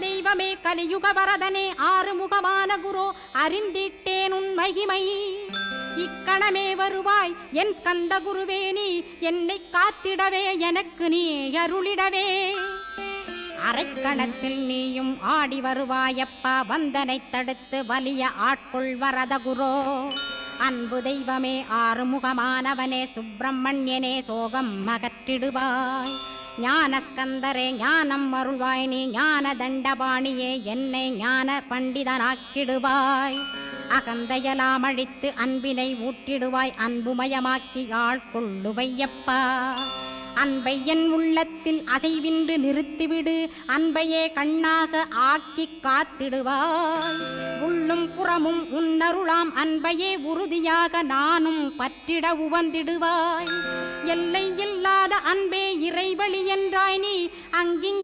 தெய்வமே கலியுக வரதனே ஆறுமுகமான குரு அறிந்திட்டேன் உன் மகிமை இக்கணமே வருவாய் என் ஸ்கந்த குருவேணி என்னை காத்திடவே எனக்கு நீ அருளிடவே அரைக்கணத்தில் நீயும் ஆடி வருவாயப்பா வந்தனை தடுத்து வலிய ஆட்கொள் வரத குரோ அன்பு தெய்வமே ஆறுமுகமானவனே சுப்பிரமணியனே சோகம் அகற்றிடுவாய் ஞானஸ்கந்தரே ஞானம் அருள்வாய் நீ ஞான தண்டபாணியே என்னை ஞான பண்டிதனாக்கிடுவாய் அகந்தையலாம் அழித்து அன்பினை ஊட்டிடுவாய் அன்புமயமாக்கி ஆட்கொள்ளுவையப்பா அன்பை என் உள்ளத்தில் அசைவின்று நிறுத்திவிடு அன்பையே கண்ணாக ஆக்கி காத்திடுவாய் உள்ளும் புறமும் உன்னருளாம் அன்பையே உறுதியாக நானும் பற்றிட உவந்திடுவாய் எல்லை இல்லாத அன்பே இறைவழி என்றாய் நீ அங்கிங்